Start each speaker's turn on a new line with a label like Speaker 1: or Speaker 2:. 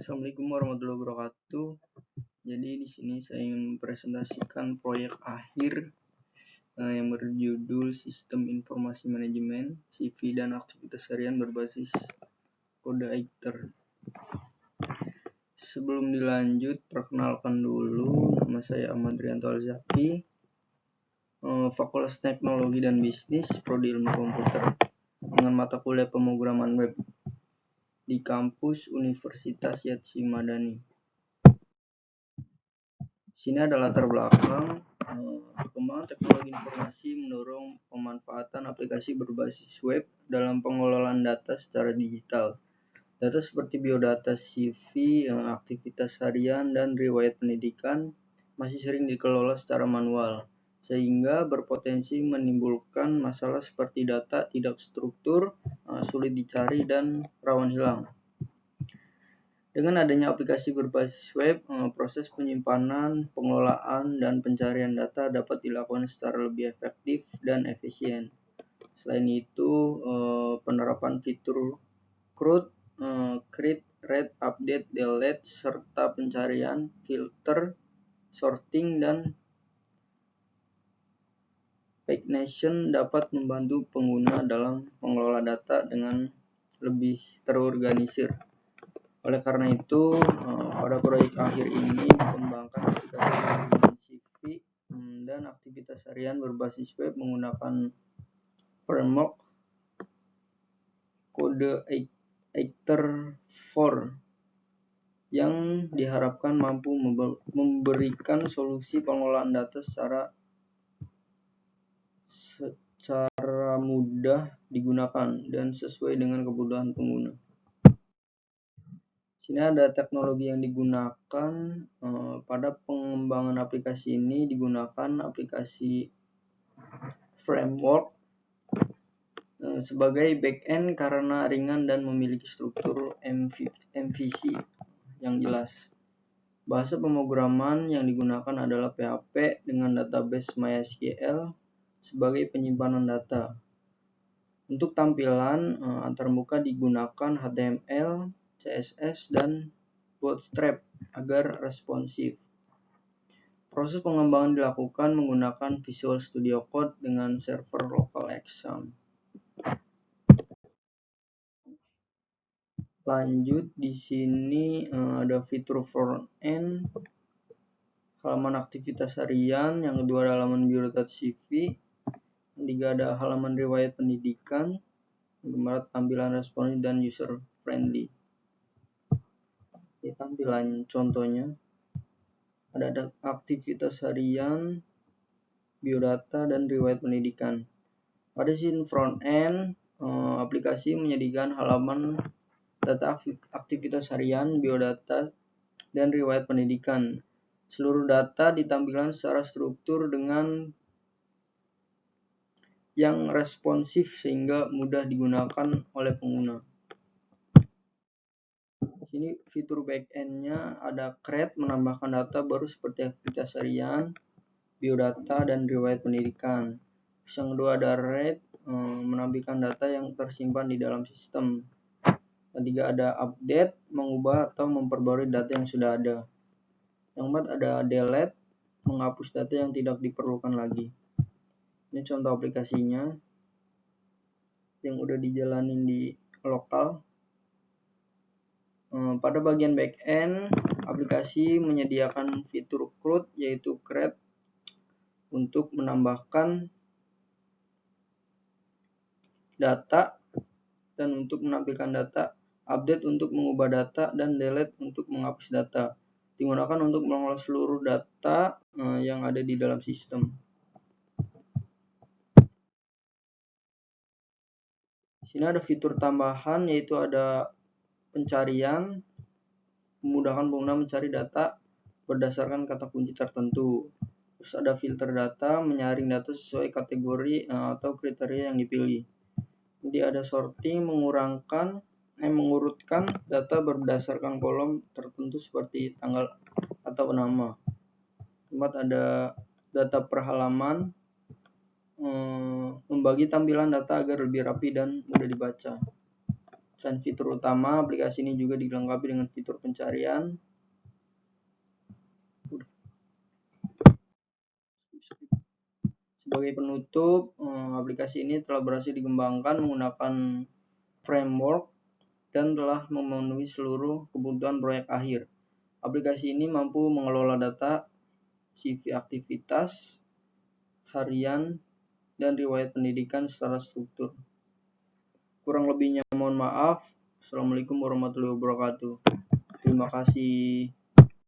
Speaker 1: Assalamualaikum warahmatullahi wabarakatuh. Jadi di sini saya ingin mempresentasikan proyek akhir yang berjudul Sistem Informasi Manajemen, CV dan Aktivitas Harian berbasis kode Eichter. Sebelum dilanjut, perkenalkan dulu, nama saya Ahmad Rianto Alzaki, Fakultas Teknologi dan Bisnis, Prodi Ilmu Komputer, dengan mata kuliah pemrograman web di kampus Universitas Yatsy Madani. Sini ada latar belakang perkembangan teknologi informasi mendorong pemanfaatan aplikasi berbasis web dalam pengelolaan data secara digital. Data seperti biodata, CV, aktivitas harian, dan riwayat pendidikan masih sering dikelola secara manual, sehingga berpotensi menimbulkan masalah seperti data tidak struktur, sulit dicari, dan rawan hilang. Dengan adanya aplikasi berbasis web, proses penyimpanan, pengelolaan, dan pencarian data dapat dilakukan secara lebih efektif dan efisien. Selain itu, penerapan fitur CRUD, create, read, update, delete, serta pencarian, filter, sorting, dan pagination dapat membantu pengguna dalam mengelola data dengan lebih terorganisir. Oleh karena itu, pada proyek akhir ini dikembangkan aplikasi manajemen CV dan aktivitas harian berbasis web menggunakan framework kode Eichter 4 yang diharapkan mampu memberikan solusi pengelolaan data secara mudah digunakan dan sesuai dengan kebutuhan pengguna. Sini ada teknologi yang digunakan pada pengembangan aplikasi ini. Digunakan aplikasi framework sebagai backend karena ringan dan memiliki struktur MVC yang jelas. Bahasa pemrograman yang digunakan adalah PHP dengan database MySQL sebagai penyimpanan data. Untuk tampilan antarmuka digunakan HTML, CSS, dan Bootstrap agar responsif. Proses pengembangan dilakukan menggunakan Visual Studio Code dengan server LocalXAMPP. Lanjut, di sini ada fitur front-end, halaman aktivitas harian, yang kedua ada halaman biodata CV, yang ketiga ada halaman riwayat pendidikan, yang keempat tampilan responsif dan user friendly. Ini tampilan contohnya. Ada aktivitas harian, biodata, dan riwayat pendidikan. Pada sisi front-end, aplikasi menyediakan halaman data aktivitas harian, biodata, dan riwayat pendidikan. Seluruh data ditampilkan secara struktur dengan yang responsif sehingga mudah digunakan oleh pengguna. Di sini fitur back-end-nya ada create, menambahkan data baru seperti aktivitas harian, biodata, dan riwayat pendidikan. Yang kedua ada read, menampilkan data yang tersimpan di dalam sistem. Ketiga ada update, mengubah atau memperbarui data yang sudah ada. Yang keempat ada delete, menghapus data yang tidak diperlukan lagi. Ini contoh aplikasinya yang udah dijalanin di lokal. Pada bagian backend, aplikasi menyediakan fitur CRUD yaitu create untuk menambahkan data dan untuk menampilkan data, update untuk mengubah data, dan delete untuk menghapus data. Digunakan untuk mengolah seluruh data yang ada di dalam sistem. Di sini ada fitur tambahan yaitu ada pencarian, memudahkan pengguna mencari data berdasarkan kata kunci tertentu. Terus ada filter data, menyaring data sesuai kategori atau kriteria yang dipilih. Jadi ada sorting, mengurutkan data berdasarkan kolom tertentu seperti tanggal atau nama. Keempat ada data per halaman, membagi tampilan data agar lebih rapi dan mudah dibaca. Dan fitur utama aplikasi ini juga dilengkapi dengan fitur pencarian. Sebagai penutup, aplikasi ini telah berhasil dikembangkan menggunakan framework dan telah memenuhi seluruh kebutuhan proyek akhir. Aplikasi ini mampu mengelola data, CV aktivitas, harian, dan riwayat pendidikan secara struktur. Kurang lebihnya mohon maaf. Assalamualaikum warahmatullahi wabarakatuh. Terima kasih.